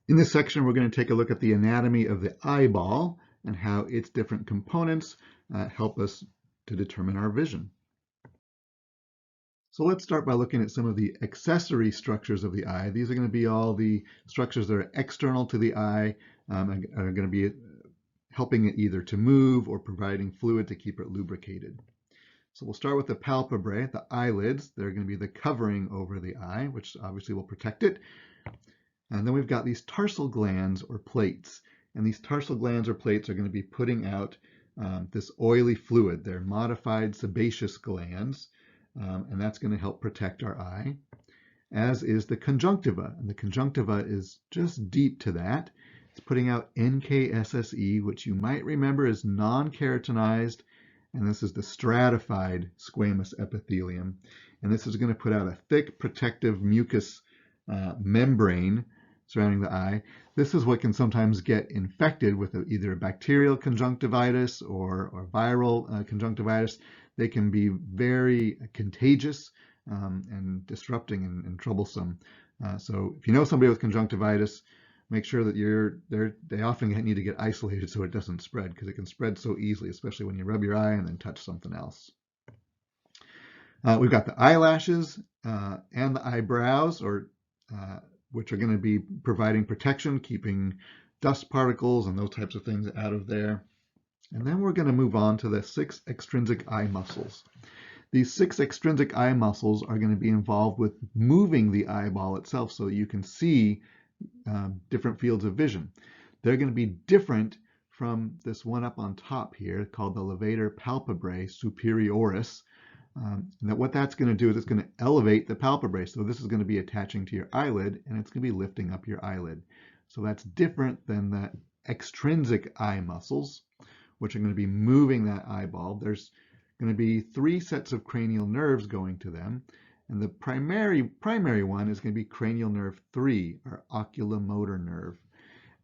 In this section, we're going to take a look at the anatomy of the eyeball and how its different components help us to determine our vision. So let's start by looking at some of the accessory structures of the eye. These are going to be all the structures that are external to the eye, and are going to be helping it either to move or providing fluid to keep it lubricated. So we'll start with the palpebrae, the eyelids. They're going to be the covering over the eye, which obviously will protect it. And then we've got these tarsal glands or plates. And these tarsal glands or plates are going to be putting out this oily fluid. They're modified sebaceous glands, and that's going to help protect our eye, as is the conjunctiva. And the conjunctiva is just deep to that. It's putting out NKSSE, which you might remember is non-keratinized, and this is the stratified squamous epithelium. And this is going to put out a thick protective mucus membrane surrounding the eye. This is what can sometimes get infected with either a bacterial conjunctivitis or viral conjunctivitis. They can be very contagious and disrupting and troublesome. So if you know somebody with conjunctivitis, make sure that they often need to get isolated so it doesn't spread, because it can spread so easily, especially when you rub your eye and then touch something else. We've got the eyelashes and the eyebrows, which are going to be providing protection, keeping dust particles and those types of things out of there. And then we're going to move on to the 6 extrinsic eye muscles. These 6 extrinsic eye muscles are going to be involved with moving the eyeball itself so you can see different fields of vision. They're going to be different from this one up on top here called the levator palpebrae superioris. And what that's going to do is it's going to elevate the palpebrae. So this is going to be attaching to your eyelid, and it's going to be lifting up your eyelid. So that's different than the extrinsic eye muscles, which are going to be moving that eyeball. There's going to be 3 sets of cranial nerves going to them. And the primary one is going to be cranial nerve 3, or oculomotor nerve.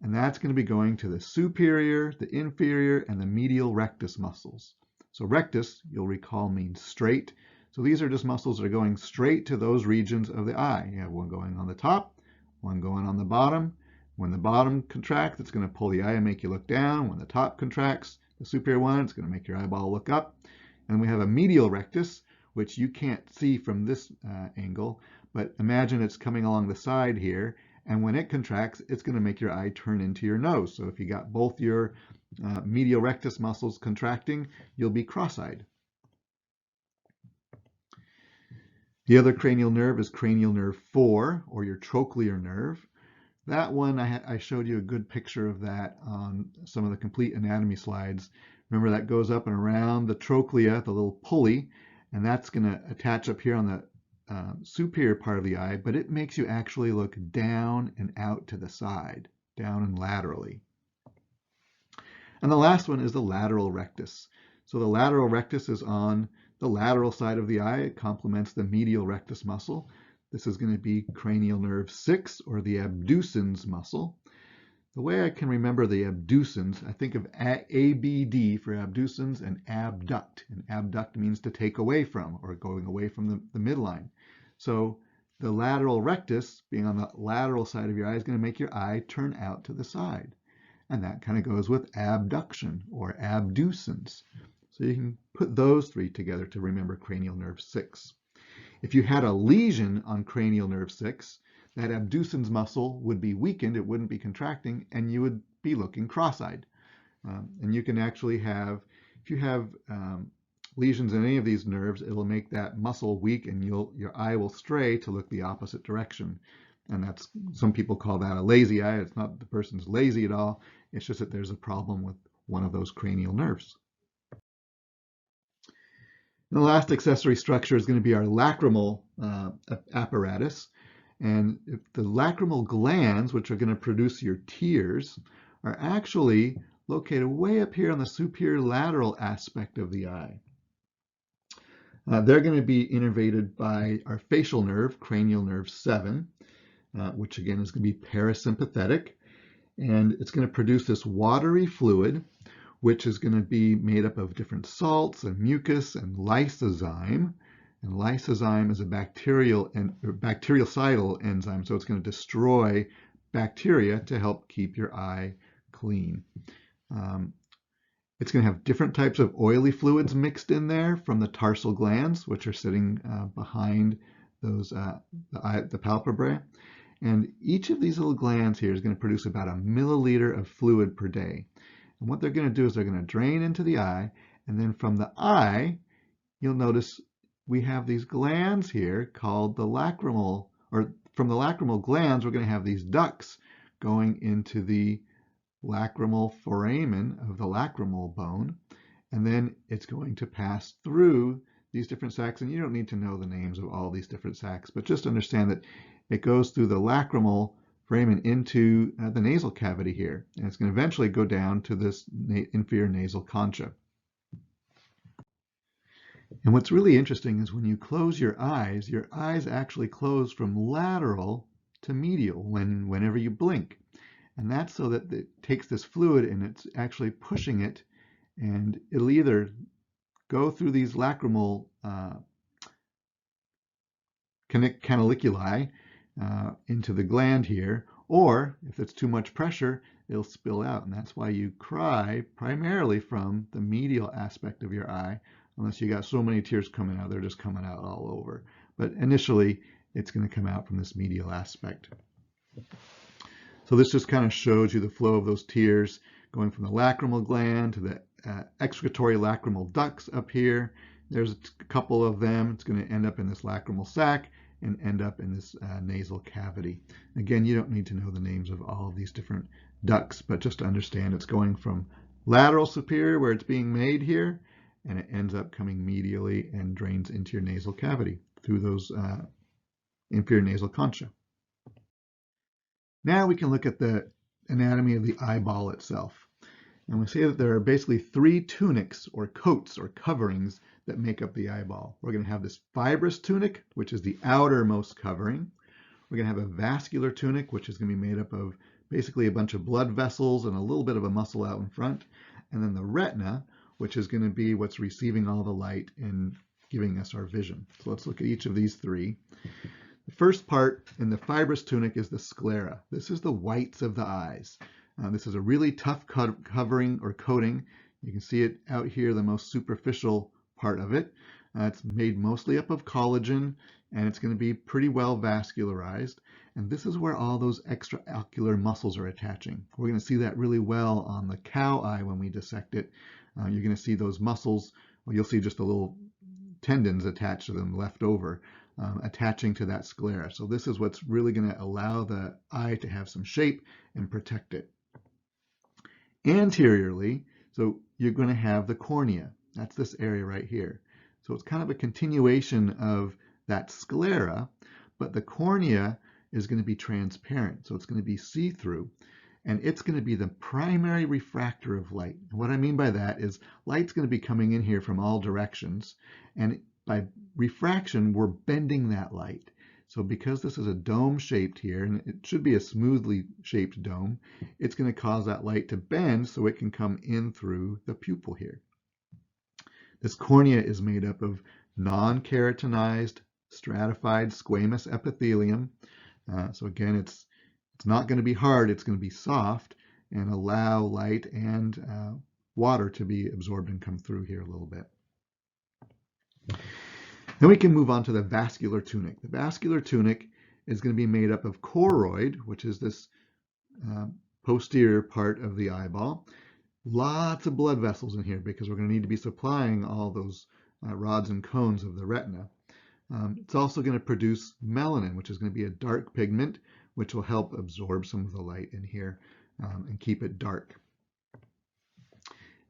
And that's going to be going to the superior, the inferior, and the medial rectus muscles. So rectus, you'll recall, means straight. So these are just muscles that are going straight to those regions of the eye. You have one going on the top, one going on the bottom. When the bottom contracts, it's going to pull the eye and make you look down. When the top contracts, the superior one, it's going to make your eyeball look up. And we have a medial rectus, which you can't see from this angle, but imagine it's coming along the side here, and when it contracts, it's going to make your eye turn into your nose. So if you got both your medial rectus muscles contracting, you'll be cross-eyed. The other cranial nerve is cranial nerve 4, or your trochlear nerve. That one, I showed you a good picture of that on some of the complete anatomy slides. Remember, that goes up and around the trochlea, the little pulley, and that's going to attach up here on the superior part of the eye, but it makes you actually look down and out to the side, down and laterally. And the last one is the lateral rectus. So the lateral rectus is on the lateral side of the eye. It complements the medial rectus muscle. This is going to be cranial nerve 6, or the abducens muscle. The way I can remember the abducens, I think of ABD for abducens and abduct. And abduct means to take away from, or going away from the midline. So the lateral rectus, being on the lateral side of your eye, is going to make your eye turn out to the side. And that kind of goes with abduction or abducens. So you can put those 3 together to remember cranial nerve 6. If you had a lesion on cranial nerve 6, that abducens muscle would be weakened, it wouldn't be contracting, and you would be looking cross-eyed. And you can actually have, if you have lesions in any of these nerves, it'll make that muscle weak, and your eye will stray to look the opposite direction. And that's, some people call that a lazy eye. It's not the person's lazy at all. It's just that there's a problem with one of those cranial nerves. And the last accessory structure is going to be our lacrimal apparatus. And the lacrimal glands, which are going to produce your tears, are actually located way up here on the superior lateral aspect of the eye. They're going to be innervated by our facial nerve, cranial nerve 7, which again is going to be parasympathetic. And it's going to produce this watery fluid, which is going to be made up of different salts and mucus and lysozyme. And lysozyme is a bactericidal enzyme, so it's going to destroy bacteria to help keep your eye clean. It's going to have different types of oily fluids mixed in there from the tarsal glands, which are sitting behind those the palpebrae. And each of these little glands here is going to produce about a milliliter of fluid per day. And what they're going to do is they're going to drain into the eye, and then from the eye, you'll notice we have these glands here called the lacrimal, or from the lacrimal glands, we're going to have these ducts going into the lacrimal foramen of the lacrimal bone, and then it's going to pass through these different sacs, and you don't need to know the names of all these different sacs, but just understand that it goes through the lacrimal foramen into the nasal cavity here, and it's going to eventually go down to this inferior nasal concha. And what's really interesting is when you close your eyes actually close from lateral to medial whenever you blink. And that's so that it takes this fluid and it's actually pushing it, and it'll either go through these lacrimal canaliculi into the gland here, or if it's too much pressure, it'll spill out. And that's why you cry primarily from the medial aspect of your eye, unless you got so many tears coming out, they're just coming out all over. But initially, it's going to come out from this medial aspect. So this just kind of shows you the flow of those tears going from the lacrimal gland to the excretory lacrimal ducts up here. There's a couple of them. It's going to end up in this lacrimal sac and end up in this nasal cavity. Again, you don't need to know the names of all of these different ducts, but just to understand it's going from lateral superior where it's being made here, and it ends up coming medially and drains into your nasal cavity through those inferior nasal concha. Now we can look at the anatomy of the eyeball itself. And we say that there are basically three tunics or coats or coverings that make up the eyeball. We're going to have this fibrous tunic, which is the outermost covering. We're going to have a vascular tunic, which is going to be made up of basically a bunch of blood vessels and a little bit of a muscle out in front. And then the retina, which is going to be what's receiving all the light and giving us our vision. So let's look at each of these three. The first part in the fibrous tunic is the sclera. This is the whites of the eyes. This is a really tough covering or coating. You can see it out here, the most superficial part of it. It's made mostly up of collagen, and it's going to be pretty well vascularized. And this is where all those extraocular muscles are attaching. We're going to see that really well on the cow eye when we dissect it. You're going to see those muscles. Well, you'll see just the little tendons attached to them left over. Attaching to that sclera. So this is what's really going to allow the eye to have some shape and protect it. Anteriorly, so you're going to have the cornea. That's this area right here. So it's kind of a continuation of that sclera, but the cornea is going to be transparent. So it's going to be see-through, and it's going to be the primary refractor of light. And what I mean by that is light's going to be coming in here from all directions, and by refraction, we're bending that light. So because this is a dome shaped here, and it should be a smoothly shaped dome, it's going to cause that light to bend so it can come in through the pupil here. This cornea is made up of non-keratinized, stratified squamous epithelium. So again, it's not going to be hard, it's going to be soft and allow light and water to be absorbed and come through here a little bit. Then we can move on to the vascular tunic. The vascular tunic is going to be made up of choroid, which is this posterior part of the eyeball. Lots of blood vessels in here because we're going to need to be supplying all those rods and cones of the retina. It's also going to produce melanin, which is going to be a dark pigment, which will help absorb some of the light in here and keep it dark.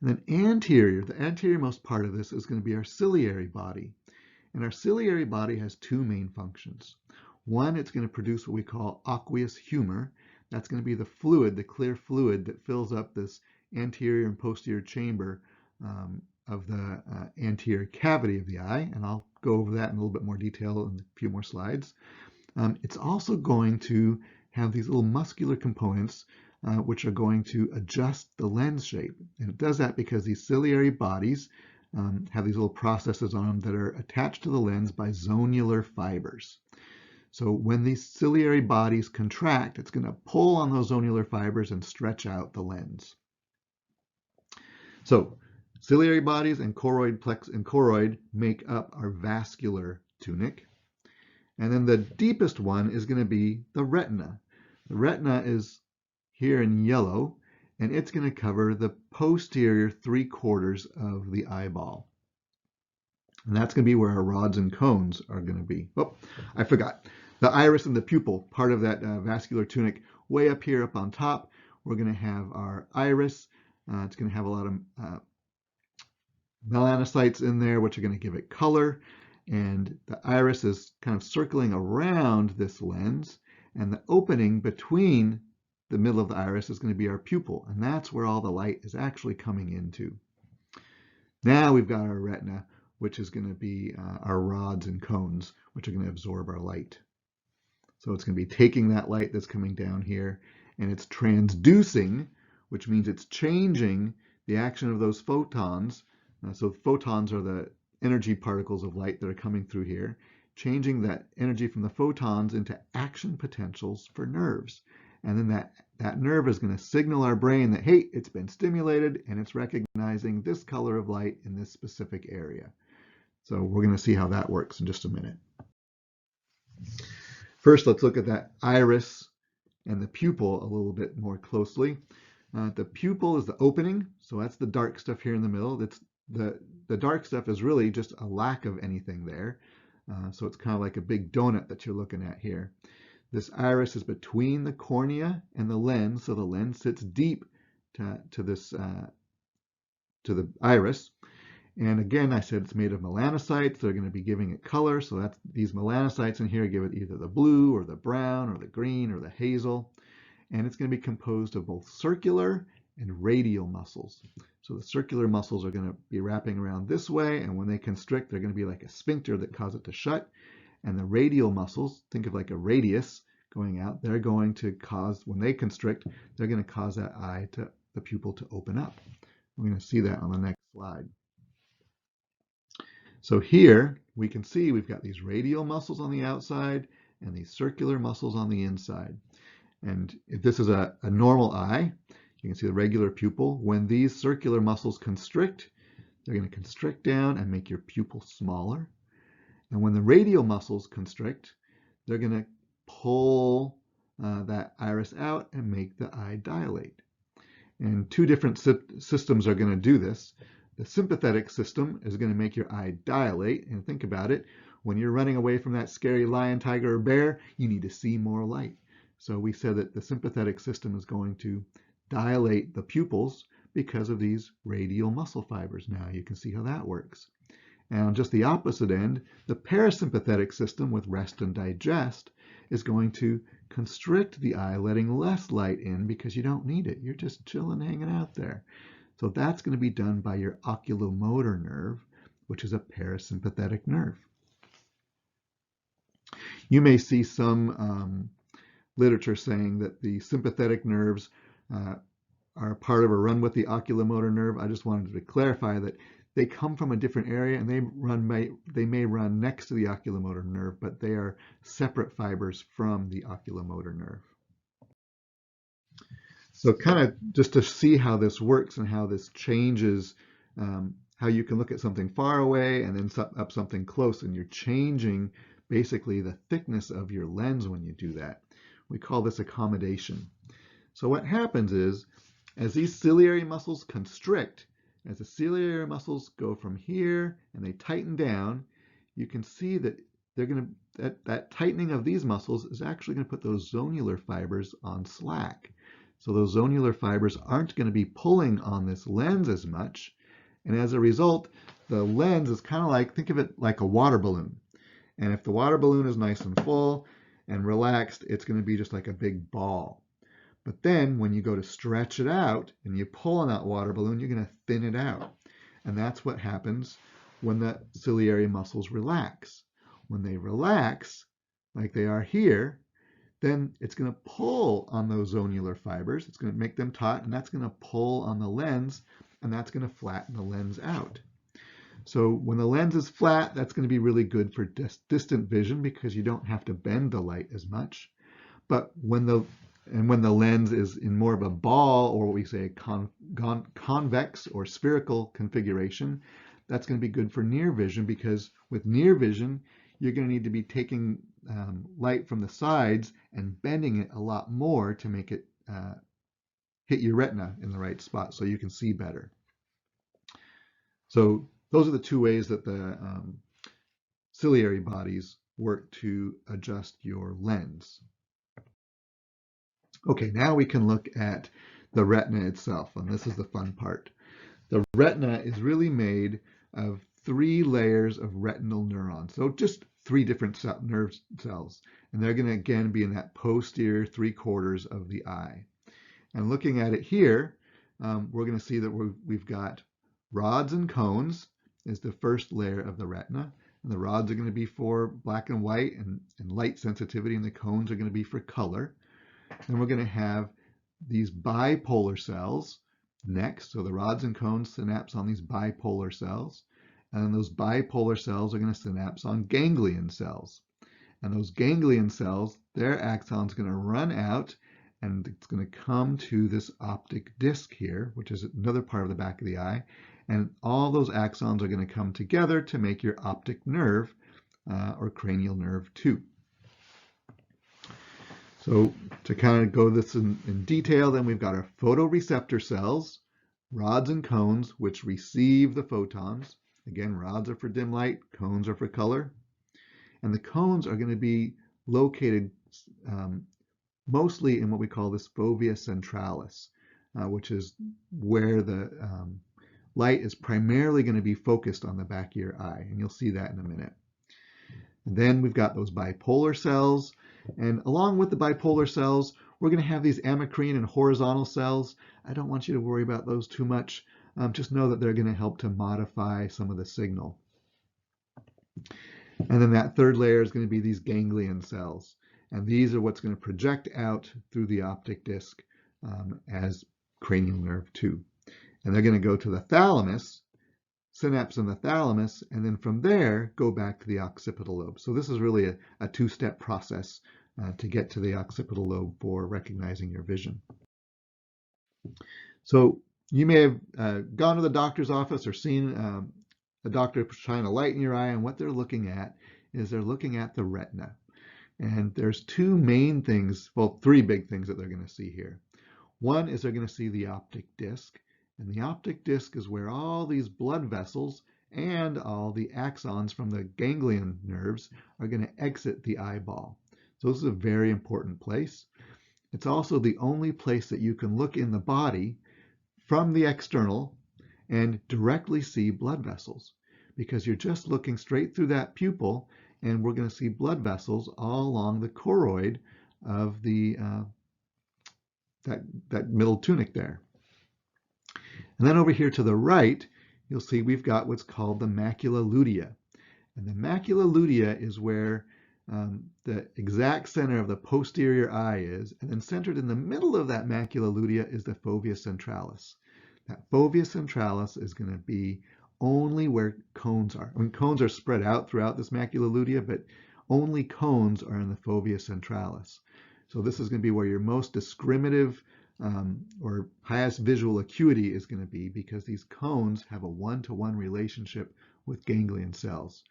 And then anterior, the anterior-most part of this is going to be our ciliary body. And our ciliary body has two main functions. One, it's going to produce what we call aqueous humor. That's going to be the fluid, the clear fluid that fills up this anterior and posterior chamber of the anterior cavity of the eye. And I'll go over that in a little bit more detail in a few more slides. It's also going to have these little muscular components which are going to adjust the lens shape. And it does that because these ciliary bodies have these little processes on them that are attached to the lens by zonular fibers. So when these ciliary bodies contract, it's going to pull on those zonular fibers and stretch out the lens. So ciliary bodies and choroid make up our vascular tunic. And then the deepest one is going to be the retina. The retina is here in yellow, and it's going to cover the posterior 3/4 of the eyeball. And that's going to be where our rods and cones are going to be. Oh, I forgot. The iris and the pupil, part of that vascular tunic, way up here up on top, we're going to have our iris. It's going to have a lot of melanocytes in there, which are going to give it color. And the iris is kind of circling around this lens. And the opening between the middle of the iris is going to be our pupil. And that's where all the light is actually coming into. Now we've got our retina, which is going to be our rods and cones, which are going to absorb our light. So it's going to be taking that light that's coming down here, and it's transducing, which means it's changing the action of those photons. So photons are the energy particles of light that are coming through here, changing that energy from the photons into action potentials for nerves. And then that nerve is going to signal our brain that, hey, it's been stimulated and it's recognizing this color of light in this specific area. So we're going to see how that works in just a minute. First, let's look at that iris and the pupil a little bit more closely. The pupil is the opening, so that's the dark stuff here in the middle. The dark stuff is really just a lack of anything there. So it's kind of like a big donut that you're looking at here. This iris is between the cornea and the lens, so the lens sits deep to the iris. And again, I said it's made of melanocytes. They're going to be giving it color, so that's these melanocytes in here give it either the blue or the brown or the green or the hazel. And it's going to be composed of both circular and radial muscles. So the circular muscles are going to be wrapping around this way, and when they constrict, they're going to be like a sphincter that causes it to shut. And the radial muscles, think of like a radius going out, they're going to cause, when they constrict, they're going to cause that eye, the pupil, to open up. We're going to see that on the next slide. So here we can see we've got these radial muscles on the outside and these circular muscles on the inside. And if this is a normal eye, you can see the regular pupil. When these circular muscles constrict, they're going to constrict down and make your pupil smaller. And when the radial muscles constrict, they're going to pull that iris out and make the eye dilate. And two different systems are going to do this. The sympathetic system is going to make your eye dilate. And think about it, when you're running away from that scary lion, tiger, or bear, you need to see more light. So we said that the sympathetic system is going to dilate the pupils because of these radial muscle fibers. Now you can see how that works. And on just the opposite end, the parasympathetic system with rest and digest is going to constrict the eye, letting less light in because you don't need it. You're just chilling, hanging out there. So that's going to be done by your oculomotor nerve, which is a parasympathetic nerve. You may see some literature saying that the sympathetic nerves are part of or run with the oculomotor nerve. I just wanted to clarify that they come from a different area and they may run next to the oculomotor nerve, but they are separate fibers from the oculomotor nerve. So kind of just to see how this works and how this changes, how you can look at something far away and then up something close, and you're changing basically the thickness of your lens when you do that. We call this accommodation. So what happens is, as these ciliary muscles constrict, as the ciliary muscles go from here and they tighten down, you can see that they're going to, that tightening of these muscles is actually going to put those zonular fibers on slack. So those zonular fibers aren't going to be pulling on this lens as much. And as a result, the lens is kind of like, think of it like a water balloon. And if the water balloon is nice and full and relaxed, it's going to be just like a big ball. But then when you go to stretch it out and you pull on that water balloon, you're going to thin it out. And that's what happens when the ciliary muscles relax. When they relax, like they are here, then it's going to pull on those zonular fibers. It's going to make them taut, and that's going to pull on the lens, and that's going to flatten the lens out. So when the lens is flat, that's going to be really good for distant vision because you don't have to bend the light as much. But when the lens is in more of a ball, or what we say convex or spherical configuration, that's going to be good for near vision, because with near vision, you're going to need to be taking light from the sides and bending it a lot more to make it hit your retina in the right spot so you can see better. So those are the two ways that the ciliary bodies work to adjust your lens. Okay, now we can look at the retina itself, and this is the fun part. The retina is really made of 3 layers of retinal neurons, so just 3 different nerve cells, and they're going to again be in that posterior 3/4 of the eye. And looking at it here, we're going to see that we've got rods and cones is the first layer of the retina, and the rods are going to be for black and white and light sensitivity, and the cones are going to be for color. Then we're going to have these bipolar cells next. So the rods and cones synapse on these bipolar cells. And then those bipolar cells are going to synapse on ganglion cells. And those ganglion cells, their axon is going to run out, and it's going to come to this optic disc here, which is another part of the back of the eye. And all those axons are going to come together to make your optic nerve or cranial nerve 2. So to kind of go this in detail, then we've got our photoreceptor cells, rods and cones, which receive the photons. Again, rods are for dim light, cones are for color. And the cones are going to be located mostly in what we call this fovea centralis, which is where the light is primarily going to be focused on the back of your eye. And you'll see that in a minute. And then we've got those bipolar cells. And along with the bipolar cells, we're going to have these amacrine and horizontal cells. I don't want you to worry about those too much. Just know that they're going to help to modify some of the signal. And then that third layer is going to be these ganglion cells. And these are what's going to project out through the optic disc as cranial nerve 2. And they're going to go to the thalamus, synapse in the thalamus, and then from there go back to the occipital lobe. So this is really a 2-step process to get to the occipital lobe for recognizing your vision. So you may have gone to the doctor's office or seen a doctor shine a light in your eye, and what they're looking at is they're looking at the retina. And there's 2 main things, well, 3 big things that they're going to see here. One is they're going to see the optic disc. And the optic disc is where all these blood vessels and all the axons from the ganglion nerves are going to exit the eyeball. So this is a very important place. It's also the only place that you can look in the body from the external and directly see blood vessels, because you're just looking straight through that pupil, and we're going to see blood vessels all along the choroid of the that middle tunic there. And then over here to the right, you'll see we've got what's called the macula lutea. And the macula lutea is where the exact center of the posterior eye is, and then centered in the middle of that macula lutea is the fovea centralis. That fovea centralis is going to be only where cones are. I mean, cones are spread out throughout this macula lutea, but only cones are in the fovea centralis. So this is going to be where your most discriminative or highest visual acuity is going to be, because these cones have a 1-to-1 relationship with ganglion cells.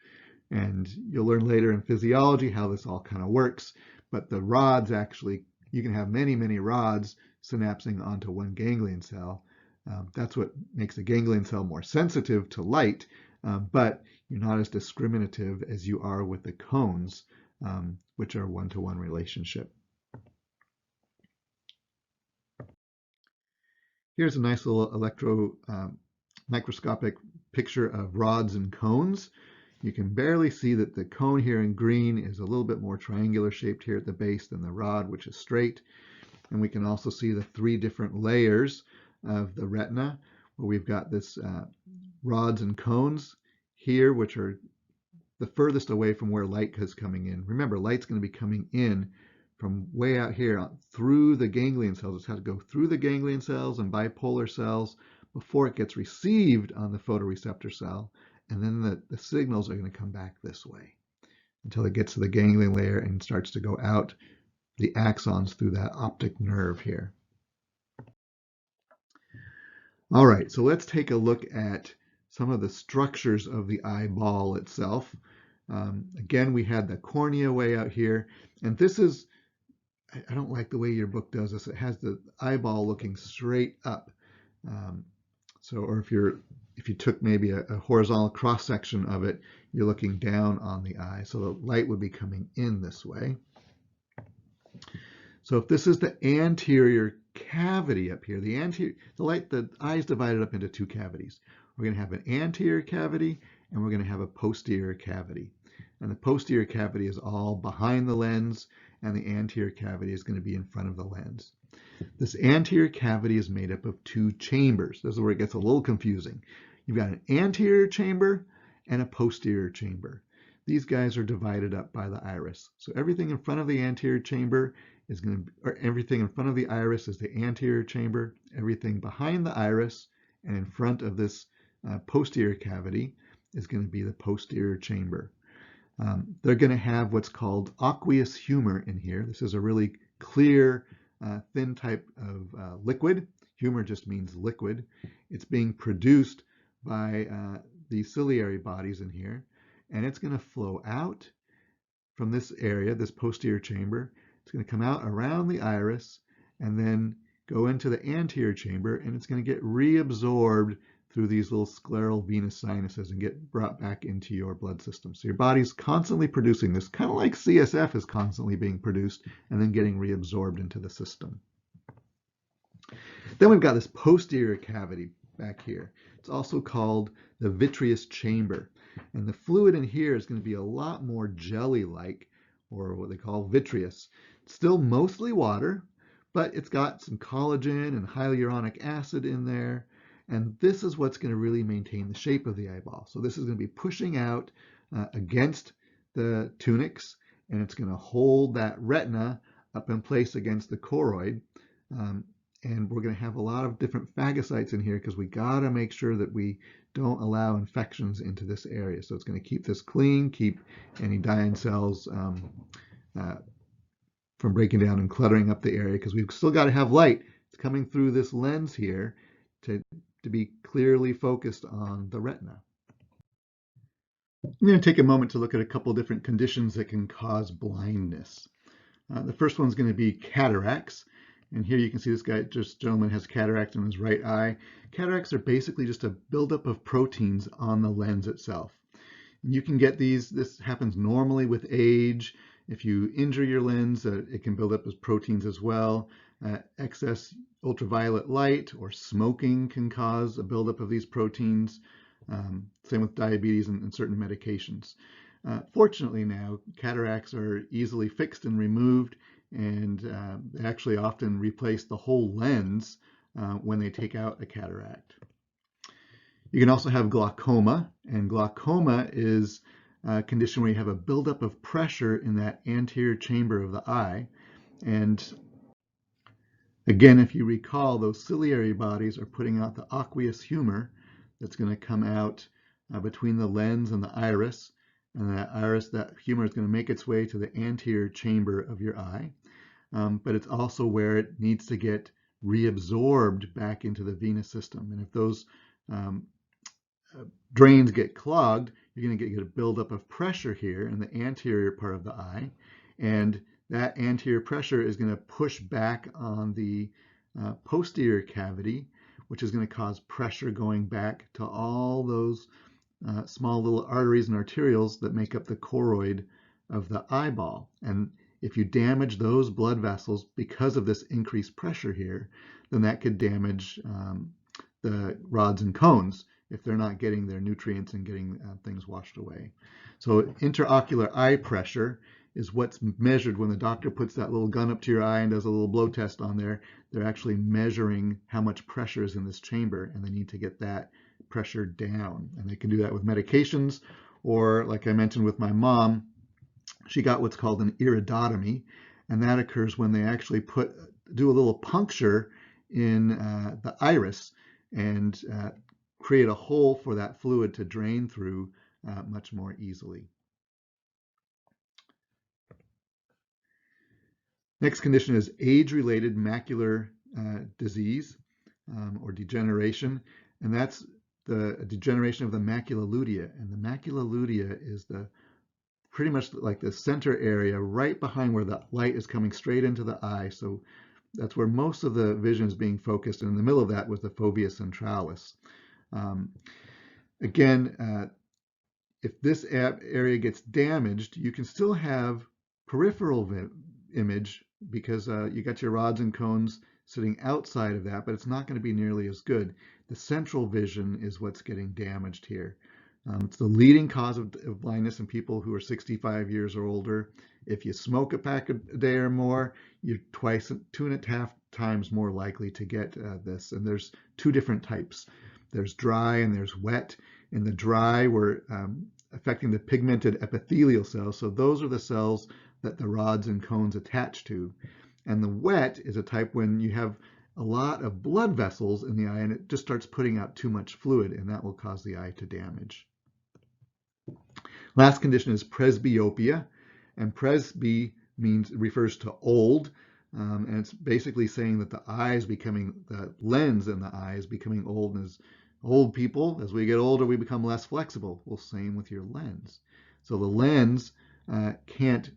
And you'll learn later in physiology how this all kind of works, but the rods actually, you can have many, many rods synapsing onto one ganglion cell. That's what makes a ganglion cell more sensitive to light, but you're not as discriminative as you are with the cones, which are 1-to-1 relationship. Here's a nice little microscopic picture of rods and cones. You can barely see that the cone here in green is a little bit more triangular shaped here at the base than the rod, which is straight. And we can also see the 3 different layers of the retina, where we've got this rods and cones here, which are the furthest away from where light is coming in. Remember, light's going to be coming in from way out here through the ganglion cells. It's had to go through the ganglion cells and bipolar cells before it gets received on the photoreceptor cell, and then the signals are going to come back this way until it gets to the ganglion layer and starts to go out the axons through that optic nerve here. All right, so let's take a look at some of the structures of the eyeball itself. Again, we had the cornea way out here, and this is, I don't like the way your book does this. It has the eyeball looking straight up. Or if you took maybe a horizontal cross section of it, you're looking down on the eye. So the light would be coming in this way. So if this is the anterior cavity up here, the eye is divided up into two cavities. We're going to have an anterior cavity and we're going to have a posterior cavity. And the posterior cavity is all behind the lens, and the anterior cavity is going to be in front of the lens. This anterior cavity is made up of two chambers. This is where it gets a little confusing. You've got an anterior chamber and a posterior chamber. These guys are divided up by the iris. So everything in front of the anterior chamber is going to, or everything in front of the iris is the anterior chamber. Everything behind the iris and in front of this posterior cavity is going to be the posterior chamber. They're going to have what's called aqueous humor in here. This is a really clear, thin type of liquid. Humor just means liquid. It's being produced by the ciliary bodies in here, and it's going to flow out from this area, this posterior chamber. It's going to come out around the iris and then go into the anterior chamber, and it's going to get reabsorbed through these little scleral venous sinuses and get brought back into your blood system. So your body's constantly producing this, kind of like CSF is constantly being produced and then getting reabsorbed into the system. Then we've got this posterior cavity back here. It's also called the vitreous chamber. And the fluid in here is going to be a lot more jelly-like, or what they call vitreous. It's still mostly water, but it's got some collagen and hyaluronic acid in there. And this is what's going to really maintain the shape of the eyeball. So this is going to be pushing out against the tunics, and it's going to hold that retina up in place against the choroid. And we're going to have a lot of different phagocytes in here because we got to make sure that we don't allow infections into this area. So it's going to keep this clean, keep any dying cells from breaking down and cluttering up the area, because we've still got to have light. It's coming through this lens here to be clearly focused on the retina. I'm going to take a moment to look at a couple different conditions that can cause blindness. The first one's going to be cataracts. And here you can see this gentleman has cataract in his right eye. Cataracts are basically just a buildup of proteins on the lens itself. And you can get these, this happens normally with age. If you injure your lens, it can build up as proteins as well. Excess ultraviolet light or smoking can cause a buildup of these proteins. Same with diabetes and certain medications. Fortunately now, cataracts are easily fixed and removed, and they actually often replace the whole lens when they take out a cataract. You can also have glaucoma, and glaucoma is a condition where you have a buildup of pressure in that anterior chamber of the eye. And again, if you recall, those ciliary bodies are putting out the aqueous humor that's going to come out between the lens and the iris. And that humor is going to make its way to the anterior chamber of your eye. But it's also where it needs to get reabsorbed back into the venous system. And if those drains get clogged, you're going to get a buildup of pressure here in the anterior part of the eye. And that anterior pressure is going to push back on the posterior cavity, which is going to cause pressure going back to all those small little arteries and arterioles that make up the choroid of the eyeball. And if you damage those blood vessels because of this increased pressure here, then that could damage the rods and cones if they're not getting their nutrients and getting things washed away. So intraocular eye pressure is what's measured when the doctor puts that little gun up to your eye and does a little blow test on there. They're actually measuring how much pressure is in this chamber, and they need to get that pressure down. And they can do that with medications, or like I mentioned with my mom, she got what's called an iridotomy, and that occurs when they actually do a little puncture in the iris and create a hole for that fluid to drain through much more easily. Next condition is age-related macular disease or degeneration, and that's the degeneration of the macula lutea. And the macula lutea is pretty much like the center area right behind where the light is coming straight into the eye. So that's where most of the vision is being focused. And in the middle of that was the fovea centralis. Again, if this area gets damaged, you can still have peripheral image because you got your rods and cones sitting outside of that, but it's not going to be nearly as good. The central vision is what's getting damaged here. It's the leading cause of blindness in people who are 65 years or older. If you smoke a pack a day or more, you're 2.5 times more likely to get this. And there's two different types. There's dry and there's wet. In the dry, we're affecting the pigmented epithelial cells. So those are the cells that the rods and cones attach to. And the wet is a type when you have a lot of blood vessels in the eye and it just starts putting out too much fluid, and that will cause the eye to damage. Last condition is presbyopia, and presby refers to old, and it's basically saying that the lens in the eye is becoming old, and as old people, as we get older, we become less flexible. Well, same with your lens. So the lens can't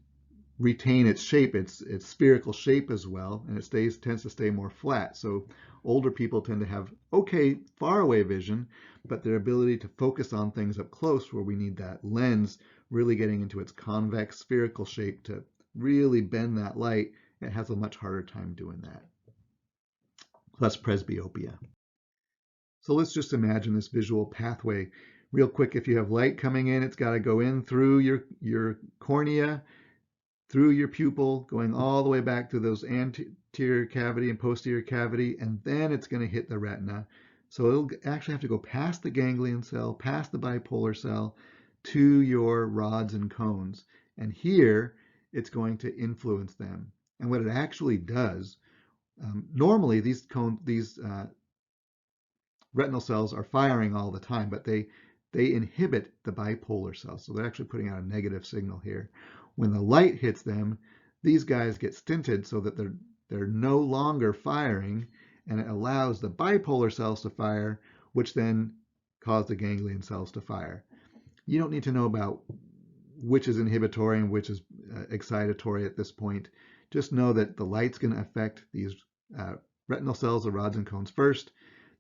retain its shape, its spherical shape as well, and it tends to stay more flat. So older people tend to have okay far away vision, but their ability to focus on things up close where we need that lens really getting into its convex spherical shape to really bend that light, it has a much harder time doing that. So that's presbyopia. So let's just imagine this visual pathway. Real quick, if you have light coming in, it's got to go in through your cornea, through your pupil, going all the way back to those anterior cavity and posterior cavity, and then it's going to hit the retina. So it'll actually have to go past the ganglion cell, past the bipolar cell, to your rods and cones. And here, it's going to influence them. And what it actually does, normally these retinal cells are firing all the time, but they inhibit the bipolar cells. So they're actually putting out a negative signal here. When the light hits them, these guys get stinted so that they're no longer firing, and it allows the bipolar cells to fire, which then cause the ganglion cells to fire. You don't need to know about which is inhibitory and which is excitatory at this point. Just know that the light's going to affect these retinal cells, the rods and cones first.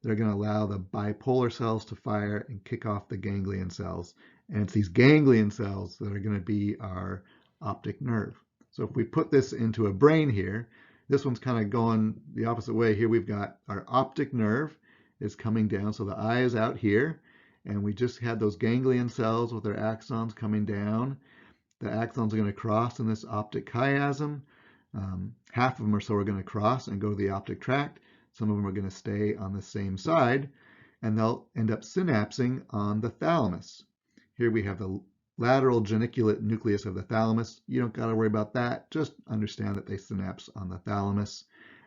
They're going to allow the bipolar cells to fire and kick off the ganglion cells. And it's these ganglion cells that are going to be our optic nerve. So if we put this into a brain here, this one's kind of going the opposite way. Here we've got our optic nerve is coming down. So the eye is out here, and we just had those ganglion cells with their axons coming down. The axons are going to cross in this optic chiasm. Half of them or so are going to cross and go to the optic tract. Some of them are going to stay on the same side, and they'll end up synapsing on the thalamus. Here we have the lateral geniculate nucleus of the thalamus. You don't got to worry about that. Just understand that they synapse on the thalamus.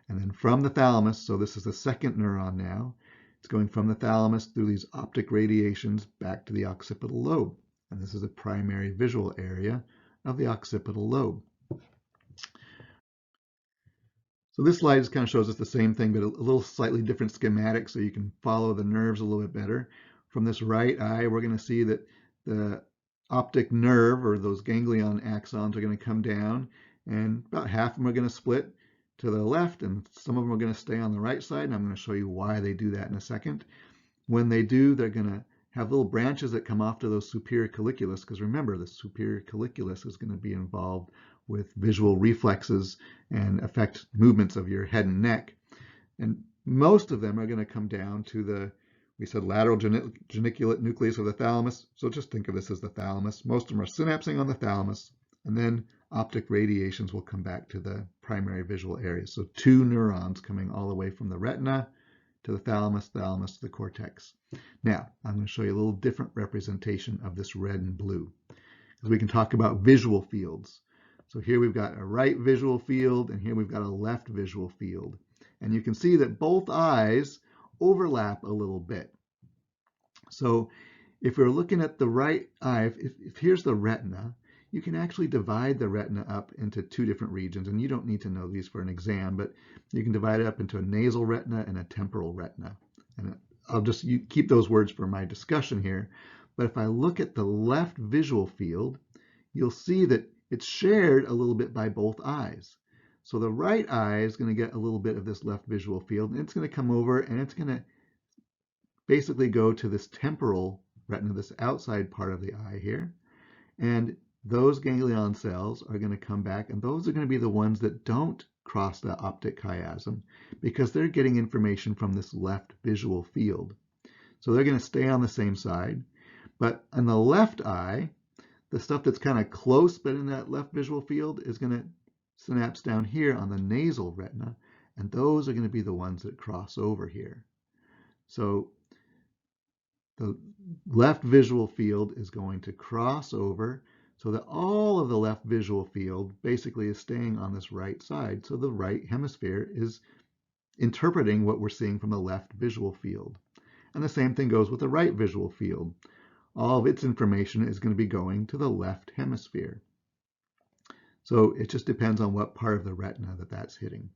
And then from the thalamus, so this is the second neuron now, it's going from the thalamus through these optic radiations back to the occipital lobe. And this is a primary visual area of the occipital lobe. So this slide just kind of shows us the same thing, but a little slightly different schematic so you can follow the nerves a little bit better. From this right eye, we're going to see that the optic nerve, or those ganglion axons, are going to come down, and about half of them are going to split to the left, and some of them are going to stay on the right side, and I'm going to show you why they do that in a second. When they do, they're going to have little branches that come off to those superior colliculus, because remember, the superior colliculus is going to be involved with visual reflexes and affect movements of your head and neck. And most of them are going to come down to the, we said, lateral geniculate nucleus of the thalamus. So just think of this as the thalamus. Most of them are synapsing on the thalamus, and then optic radiations will come back to the primary visual areas. So two neurons coming all the way from the retina to the thalamus, thalamus to the cortex. Now, I'm going to show you a little different representation of this red and blue, because we can talk about visual fields. So here we've got a right visual field, and here we've got a left visual field. And you can see that both eyes overlap a little bit. So if we're looking at the right eye, if here's the retina, you can actually divide the retina up into two different regions, and you don't need to know these for an exam, but you can divide it up into a nasal retina and a temporal retina. And I'll just keep those words for my discussion here. But if I look at the left visual field, you'll see that it's shared a little bit by both eyes. So the right eye is going to get a little bit of this left visual field, and it's going to come over and it's going to basically go to this temporal retina, this outside part of the eye here. And those ganglion cells are going to come back, and those are going to be the ones that don't cross the optic chiasm because they're getting information from this left visual field. So they're going to stay on the same side. But on the left eye, the stuff that's kind of close but in that left visual field is going to synapse down here on the nasal retina, and those are going to be the ones that cross over here. So the left visual field is going to cross over so that all of the left visual field basically is staying on this right side. So the right hemisphere is interpreting what we're seeing from the left visual field. And the same thing goes with the right visual field. All of its information is going to be going to the left hemisphere. So it just depends on what part of the retina that's hitting.